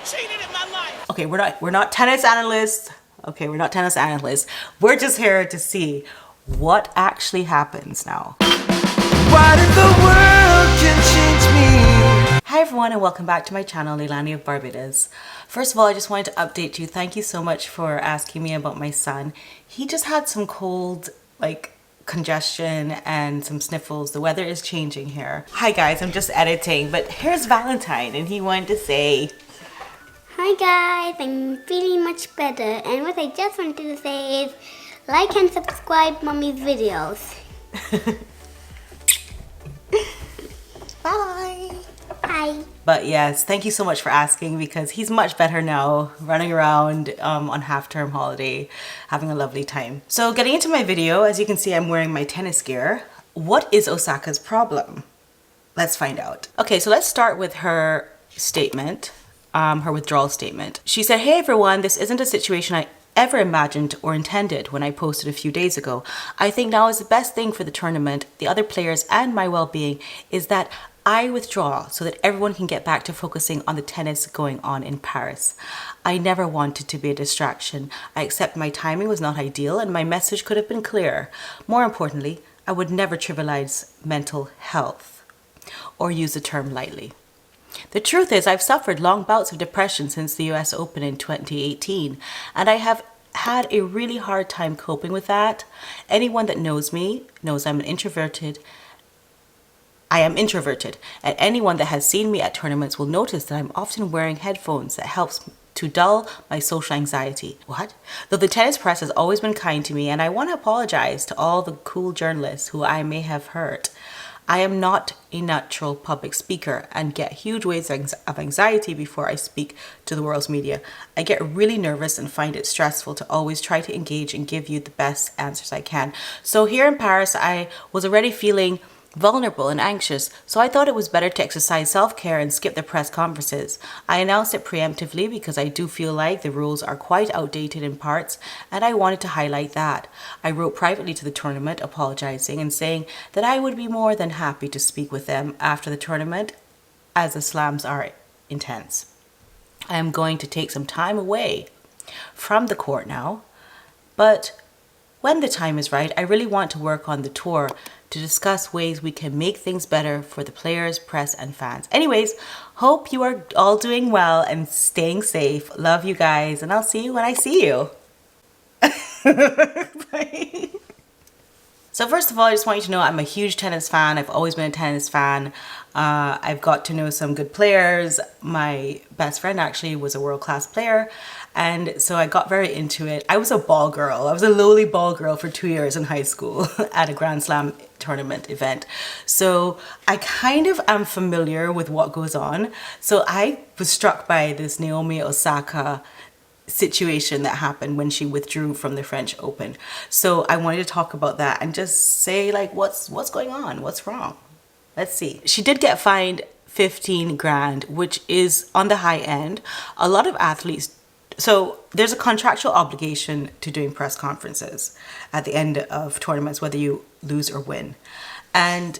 cheated in my life. Okay, we're not tennis analysts. Okay, we're not tennis analysts. We're just here to see what actually happens now. What if the world can change me? Hi everyone and welcome back to my channel, Leilani of Barbados. First of all, I just wanted to update you. Thank you so much for asking me about my son. He just had some cold, congestion and some sniffles. The weather is changing here. Hi guys, I'm just editing, but here's Valentine and he wanted to say, hi guys, I'm feeling much better, and what I just wanted to say is like and subscribe mommy's videos. bye. Hi. But yes, thank you so much for asking because he's much better now, running around on half-term holiday, having a lovely time. So getting into my video, as you can see, I'm wearing my tennis gear. What is Osaka's problem? Let's find out. Okay, so let's start with her statement, her withdrawal statement. She said, hey everyone, this isn't a situation I ever imagined or intended when I posted a few days ago. I think now is the best thing for the tournament, the other players and my well-being is that I withdraw so that everyone can get back to focusing on the tennis going on in Paris. I never wanted to be a distraction. I accept my timing was not ideal and my message could have been clearer. More importantly, I would never trivialize mental health or use the term lightly. The truth is I've suffered long bouts of depression since the US Open in 2018 and I have had a really hard time coping with that. Anyone that knows me knows I am introverted, and anyone that has seen me at tournaments will notice that I'm often wearing headphones that helps to dull my social anxiety. What? Though the tennis press has always been kind to me and I want to apologize to all the cool journalists who I may have hurt. I am not a natural public speaker and get huge waves of anxiety before I speak to the world's media. I get really nervous and find it stressful to always try to engage and give you the best answers I can. So here in Paris, I was already feeling vulnerable and anxious, so I thought it was better to exercise self-care and skip the press conferences. I announced it preemptively because I do feel like the rules are quite outdated in parts and I wanted to highlight that. I wrote privately to the tournament apologizing and saying that I would be more than happy to speak with them after the tournament as the slams are intense. I am going to take some time away from the court now, but when the time is right, I really want to work on the tour to discuss ways we can make things better for the players, press, and fans. Anyways, hope you are all doing well and staying safe. Love you guys, and I'll see you when I see you. Bye. So first of all, I just want you to know I'm a huge tennis fan. I've always been a tennis fan. I've got to know some good players. My best friend actually was a world-class player. And so I got very into it. I was a ball girl. I was a lowly ball girl for 2 years in high school at a Grand Slam tournament event. So I kind of am familiar with what goes on. So I was struck by this Naomi Osaka situation that happened when she withdrew from the French Open. So I wanted to talk about that and just say what's going on? What's wrong? Let's see. She did get fined 15 grand, which is on the high end. A lot of athletes, so there's a contractual obligation to doing press conferences at the end of tournaments, whether you lose or win. And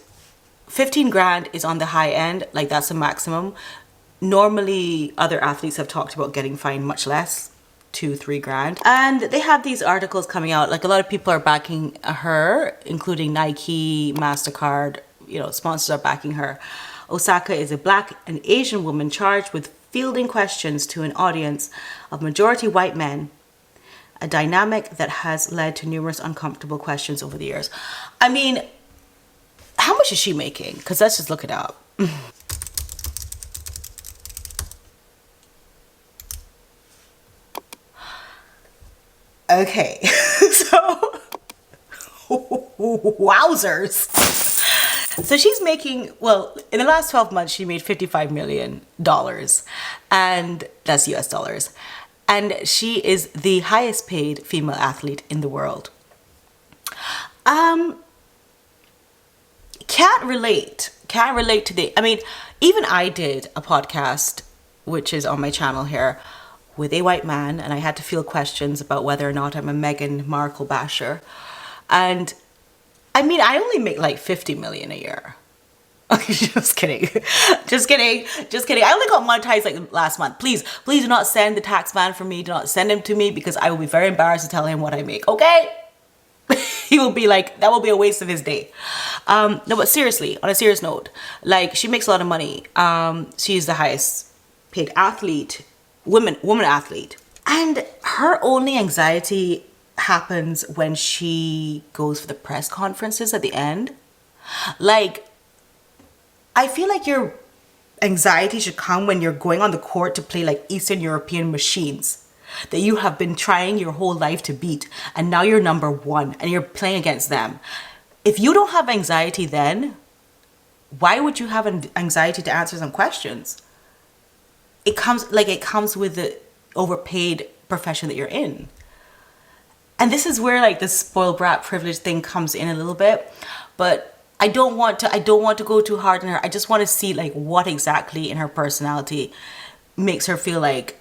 15 grand is on the high end, that's the maximum. Normally, other athletes have talked about getting fined much less, 2-3 grand. And they have these articles coming out, a lot of people are backing her, including Nike, MasterCard, sponsors are backing her. Osaka is a Black and Asian woman charged with fielding questions to an audience of majority white men, a dynamic that has led to numerous uncomfortable questions over the years. I mean, how much is she making? Because let's just look it up. Okay, so wowzers. So she's making, in the last 12 months, she made $55 million, and that's US dollars. And she is the highest paid female athlete in the world. Can't relate to even I did a podcast, which is on my channel here, with a white man, and I had to field questions about whether or not I'm a Meghan Markle basher. And I only make 50 million a year. Just kidding. Just kidding. Just kidding. I only got monetized like last month. Please do not send the tax man for me. Do not send him to me because I will be very embarrassed to tell him what I make. Okay? He will be like, that will be a waste of his day. No, but seriously, on a serious note, like she makes a lot of money. She's the highest paid athlete, woman athlete. And her only anxiety happens when she goes for the press conferences at the end. Like, I feel like your anxiety should come when you're going on the court to play like Eastern European machines that you have been trying your whole life to beat, and now you're number one and you're playing against them. If you don't have anxiety then, why would you have an anxiety to answer some questions? It comes with the overpaid profession that you're in. And this is where like the spoiled brat privilege thing comes in a little bit, but I don't want to go too hard on her. I just want to see like what exactly in her personality makes her feel like,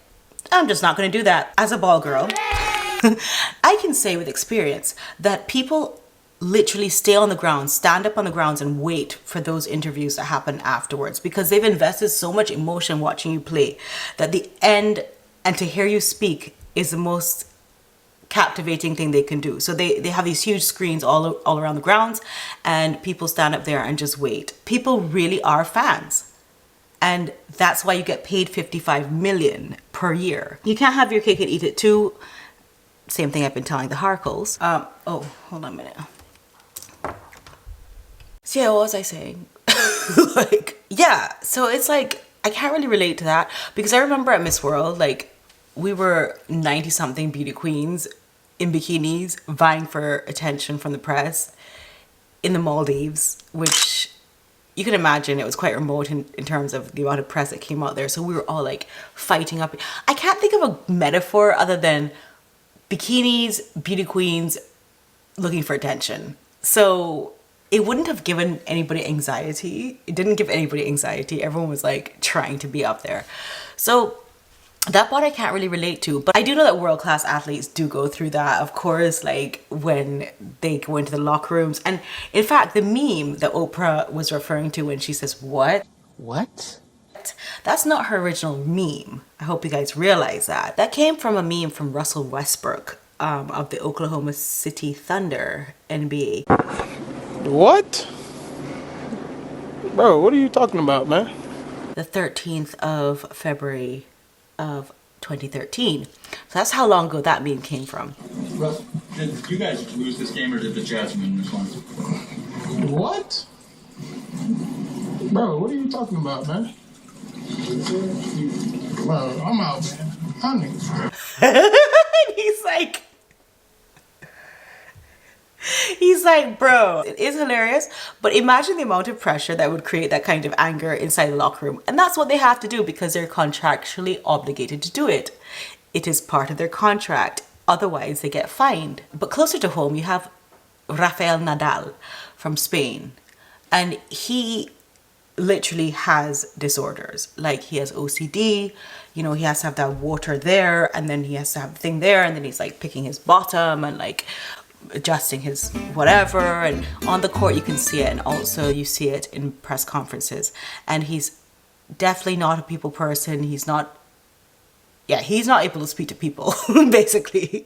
I'm just not going to do that. As a ball girl, I can say with experience that people literally stay on the ground, stand up on the grounds and wait for those interviews to happen afterwards because they've invested so much emotion watching you play that the end and to hear you speak is the most captivating thing they can do. So they have these huge screens all around the grounds and people stand up there and just wait. People really are fans. And that's why you get paid $55 million per year. You can't have your cake and eat it too. Same thing I've been telling the Harkles. Oh, hold on a minute. So yeah, what was I saying? Like, yeah, so it's like, I can't really relate to that because I remember at Miss World, like we were 90 something beauty queens in bikinis vying for attention from the press in the Maldives, which you can imagine it was quite remote in terms of the amount of press that came out there. So we were all like fighting up. I can't think of a metaphor other than bikinis, beauty queens looking for attention. So it wouldn't have given anybody anxiety. It didn't give anybody anxiety. Everyone was like trying to be up there. So that part I can't really relate to, but I do know that world-class athletes do go through that, of course, like when they go into the locker rooms. And in fact, the meme that Oprah was referring to when she says, what? What? That's not her original meme. I hope you guys realize that. That came from a meme from Russell Westbrook of the Oklahoma City Thunder NBA. What? Bro, what are you talking about, man? The 13th of February of 2013. So that's how long ago that meme came from. Russ, did you guys lose this game or did the Jazz win this one? What? Bro, what are you talking about, man? Bro, I'm out, man. He's like, bro, it is hilarious, but imagine the amount of pressure that would create that kind of anger inside the locker room. And that's what they have to do because they're contractually obligated to do it. It is part of their contract. Otherwise, they get fined. But closer to home, you have Rafael Nadal from Spain. And he literally has disorders. Like he has OCD, you know, he has to have that water there and then he has to have the thing there and then he's like picking his bottom and like adjusting his whatever, and on the court you can see it and also you see it in press conferences. And he's definitely not a people person. He's not able to speak to people basically.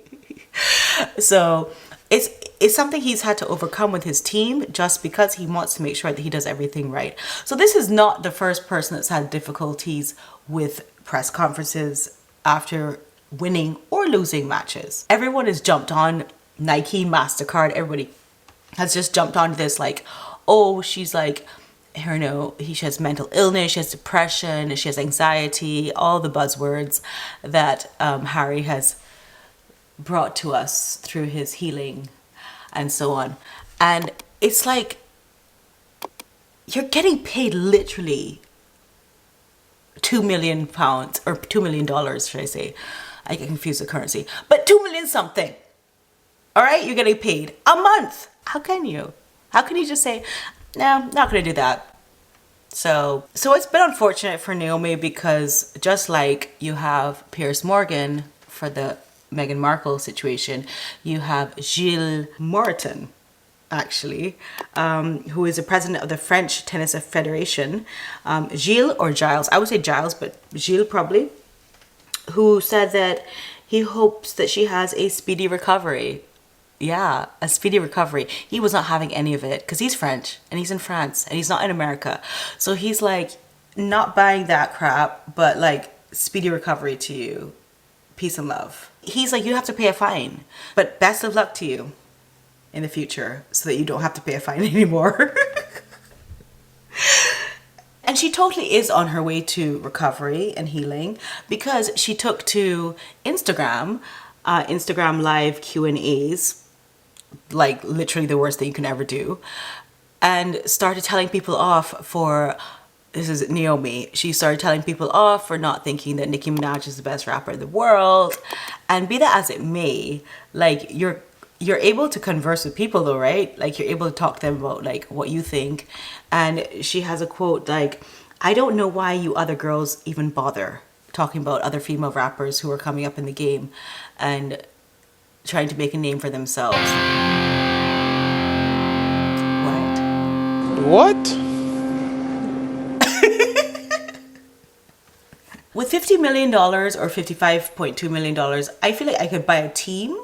So it's something he's had to overcome with his team just because he wants to make sure that he does everything right. So this is not the first person that's had difficulties with press conferences after winning or losing matches. Everyone has jumped on Nike, MasterCard, everybody has just jumped onto this like, oh, she's like, she has mental illness, she has depression, she has anxiety, all the buzzwords that Harry has brought to us through his healing and so on. And it's like, you're getting paid literally £2 million or $2 million, should I say. I get confused with currency, but 2 million something. All right, you're getting paid a month. How can you? How can you just say, no, I'm not gonna do that? So it's been unfortunate for Naomi because just like you have Piers Morgan for the Meghan Markle situation, you have Gilles Moreton actually, who is the president of the French Tennis Federation, Gilles or Giles, I would say Giles, but Gilles probably, who said that he hopes that she has a speedy recovery. Yeah, a speedy recovery. He was not having any of it because he's French and he's in France and he's not in America. So he's like, not buying that crap, but like, speedy recovery to you. Peace and love. He's like, you have to pay a fine, but best of luck to you in the future so that you don't have to pay a fine anymore. And she totally is on her way to recovery and healing because she took to Instagram, Instagram live Q&As, like literally the worst thing you can ever do, and started telling people off for, this is Naomi, she started telling people off for not thinking that Nicki Minaj is the best rapper in the world. And be that as it may, like you're able to converse with people though, right? Like you're able to talk to them about like what you think. And she has a quote like, I don't know why you other girls even bother talking about other female rappers who are coming up in the game and trying to make a name for themselves. What? With $50 million or $55.2 million, I feel like I could buy a team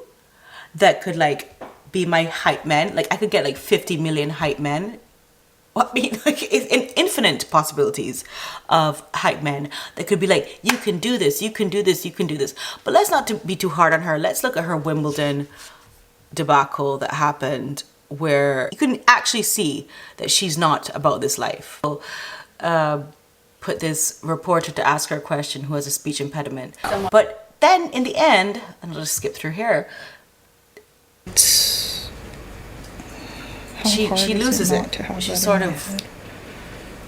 that could like be my hype men. Like I could get like 50 million hype men. I mean, like it's infinite possibilities of hype men that could be like, you can do this, you can do this, you can do this. But let's not be too hard on her. Let's look at her Wimbledon debacle that happened where you can actually see that she's not about this life. So, put this reporter to ask her a question who has a speech impediment. But then in the end, and I'll just skip through here, she loses it. She sort of,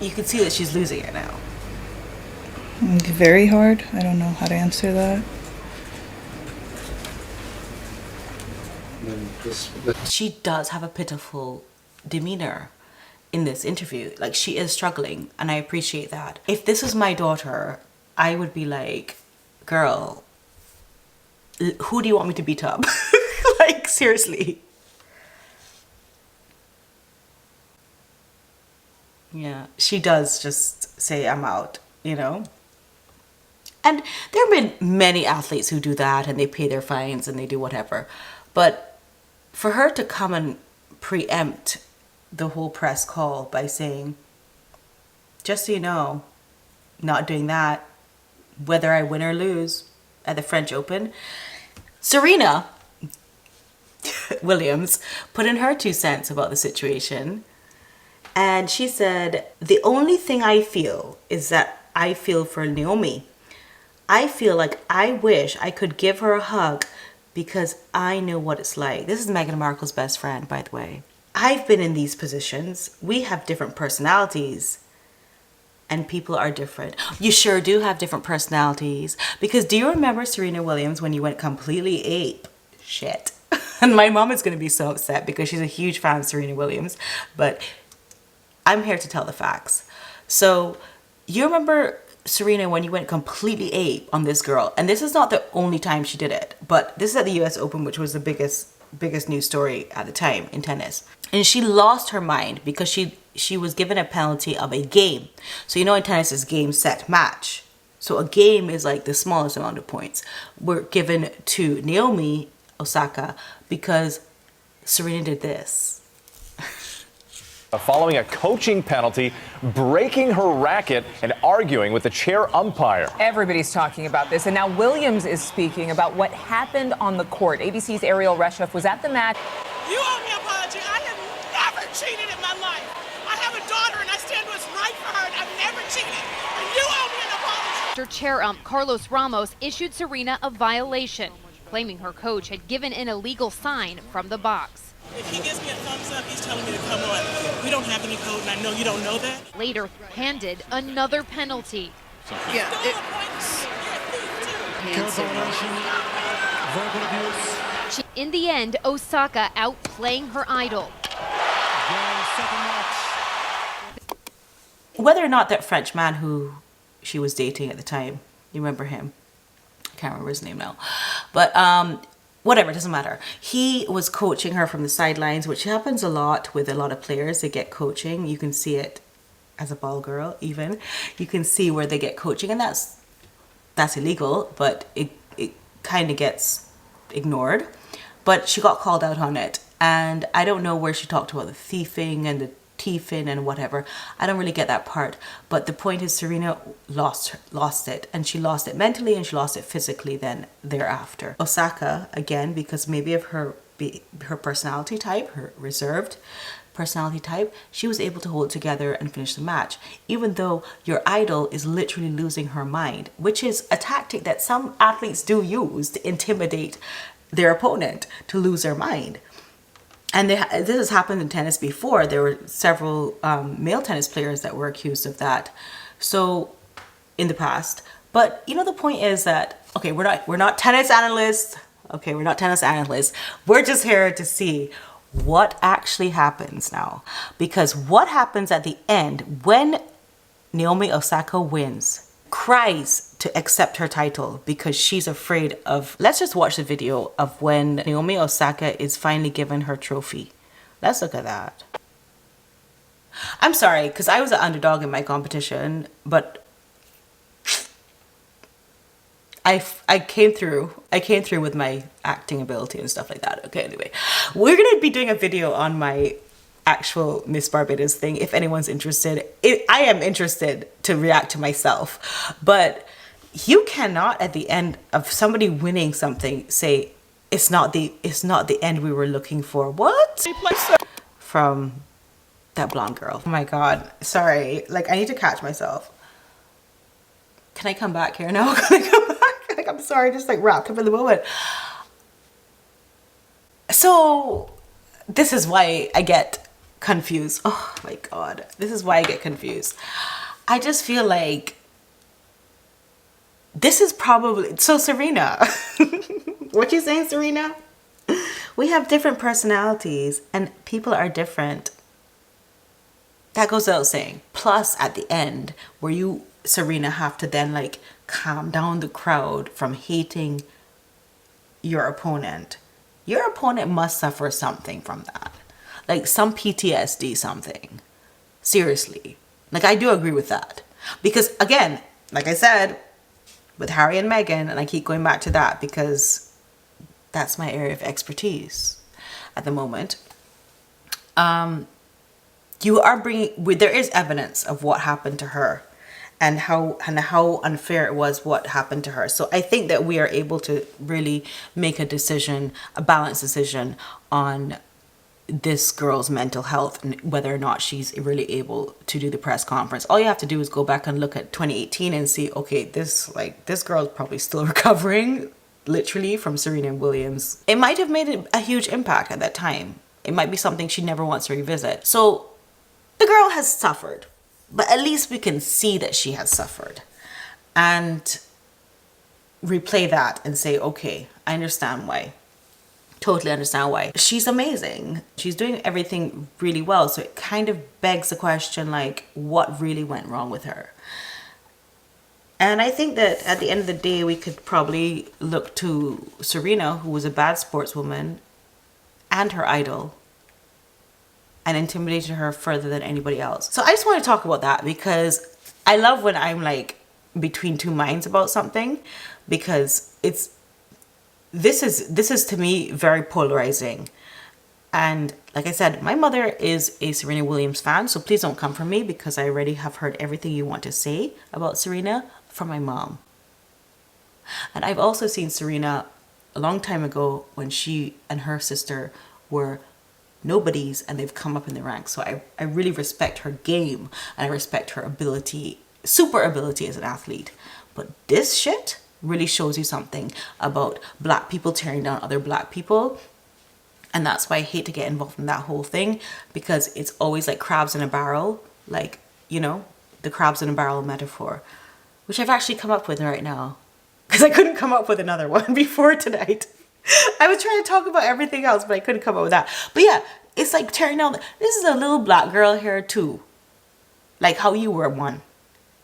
you can see that she's losing it now. Very hard. I don't know how to answer that. She does have a pitiful demeanor in this interview. Like she is struggling and I appreciate that. If this was my daughter, I would be like, girl, who do you want me to beat up? Like seriously. Yeah, she does just say I'm out, you know? And there have been many athletes who do that and they pay their fines and they do whatever. But for her to come and preempt the whole press call by saying, just so you know, not doing that, whether I win or lose at the French Open. Serena Williams put in her 2 cents about the situation. And she said, the only thing I feel is that I feel for Naomi. I feel like I wish I could give her a hug because I know what it's like. This is Meghan Markle's best friend, by the way. I've been in these positions. We have different personalities and people are different. You sure do have different personalities because do you remember Serena Williams when you went completely ape shit? And my mom is going to be so upset because she's a huge fan of Serena Williams, but I'm here to tell the facts. So you remember Serena when you went completely ape on this girl, and this is not the only time she did it, but this is at the US Open, which was the biggest news story at the time in tennis. And she lost her mind because she was given a penalty of a game. So you know in tennis is game, set, match. So a game is like the smallest amount of points were given to Naomi Osaka because Serena did this. Following a coaching penalty, breaking her racket, and arguing with the chair umpire. Everybody's talking about this, and now Williams is speaking about what happened on the court. ABC's Ariel Reshef was at the match. You owe me an apology. I have never cheated in my life. I have a daughter, and I stand what's right for her, and I've never cheated. And you owe me an apology. After chair ump Carlos Ramos issued Serena a violation, claiming her coach had given an illegal sign from the box. If he gives me a thumbs up, he's telling me to come on. We don't have any code, and I know you don't know that. Later handed another penalty. Yeah. In the end, Osaka outplaying her idol. Whether or not that French man who she was dating at the time, you remember him? I can't remember his name now. But whatever, it doesn't matter. He was coaching her from the sidelines, which happens a lot with a lot of players. They get coaching. You can see it as a ball girl, even. You can see where they get coaching, and that's illegal, but it kind of gets ignored. But she got called out on it, and I don't know where she talked about the thieving and the teething and whatever. I don't really get that part, but the point is Serena lost it, and she lost it mentally and she lost it physically then thereafter. Osaka, again, because maybe of her personality type, her reserved personality type, she was able to hold it together and finish the match, even though your idol is literally losing her mind, which is a tactic that some athletes do use to intimidate their opponent to lose their mind. And this has happened in tennis before. There were several male tennis players that were accused of that. So in the past, but you know, the point is that, okay, we're not tennis analysts. Okay, we're not tennis analysts. We're just here to see what actually happens now, because what happens at the end when Naomi Osaka wins, cries to accept her title because she's afraid of... Let's just watch the video of when Naomi Osaka is finally given her trophy. Let's look at that. I'm sorry, because I was an underdog in my competition, but I came through with my acting ability and stuff like that. Okay, anyway, we're gonna be doing a video on my actual Miss Barbados thing if anyone's interested. I am interested to react to myself, but you cannot at the end of somebody winning something say it's not the end we were looking for. What? From that blonde girl. Oh my god, sorry, like I need to catch myself. Can I come back here now? Can I come back? Like, I'm sorry, just like wrapped up in the moment. So this is why I get confused. Oh my god, this is why I get confused. I just feel like this is probably... So Serena, what you saying, Serena? We have different personalities and people are different. That goes without saying. Plus at the end where you, Serena, have to then like calm down the crowd from hating your opponent. Your opponent must suffer something from that. Like some PTSD, something. Seriously. Like I do agree with that. Because again, like I said, with Harry and Meghan, and I keep going back to that because that's my area of expertise at the moment. You are bringing... There is evidence of what happened to her and how unfair it was what happened to her. So I think that we are able to really make a decision, a balanced decision on this girl's mental health and whether or not she's really able to do the press conference. All you have to do is go back and look at 2018 and see, okay, this girl's probably still recovering literally from Serena Williams. It might have made a huge impact at that time. It might be something she never wants to revisit. So the girl has suffered, but at least we can see that she has suffered and replay that and say, okay, I understand why. Totally understand why. She's amazing. She's doing everything really well. So it kind of begs the question, like, what really went wrong with her? And I think that at the end of the day, we could probably look to Serena, who was a bad sportswoman and her idol, and intimidated her further than anybody else. So I just want to talk about that because I love when I'm like between two minds about something, because this is to me very polarizing. And like I said, my mother is a Serena Williams fan, so please don't come for me because I already have heard everything you want to say about Serena from my mom. And I've also seen Serena a long time ago when she and her sister were nobodies and they've come up in the ranks. So I really respect her game and I respect her ability, super ability as an athlete. But this shit really shows you something about black people tearing down other black people. And that's why I hate to get involved in that whole thing, because it's always like crabs in a barrel, like, you know, the crabs in a barrel metaphor, which I've actually come up with right now because I couldn't come up with another one before tonight. I was trying to talk about everything else, but I couldn't come up with that. But yeah, it's like tearing down. This is a little black girl here too. Like how you were one.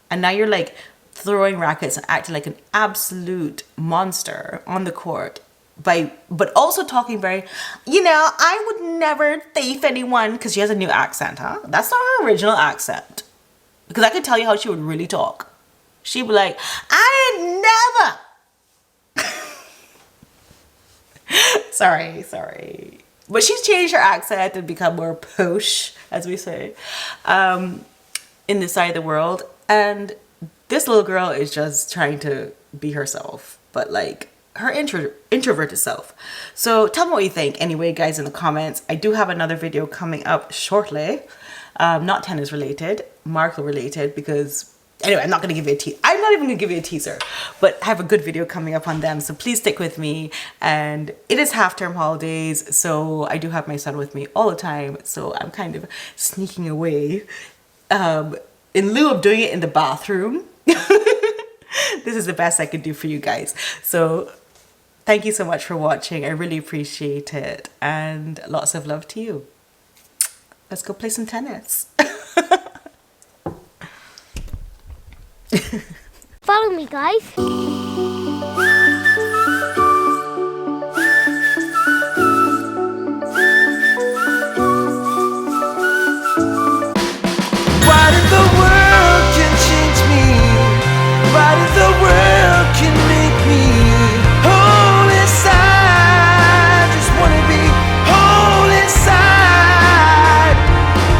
And now you're like throwing rackets and acting like an absolute monster on the court. but also talking very, I would never thief anyone, because she has a new accent, huh? That's not her original accent. Because I could tell you how she would really talk. She'd be like, I never. Sorry. But she's changed her accent and become more posh, as we say, in this side of the world. And this little girl is just trying to be herself, but like her introverted self. So tell me what you think anyway, guys, in the comments. I do have another video coming up shortly, not tennis related, Markle related, because anyway, I'm not going to give you I'm not even going to give you a teaser, but I have a good video coming up on them. So please stick with me. And it is half-term holidays, so I do have my son with me all the time. So I'm kind of sneaking away in lieu of doing it in the bathroom. This is the best I could do for you guys. So thank you so much for watching. I really appreciate it. And lots of love to you. Let's go play some tennis. Follow me, guys.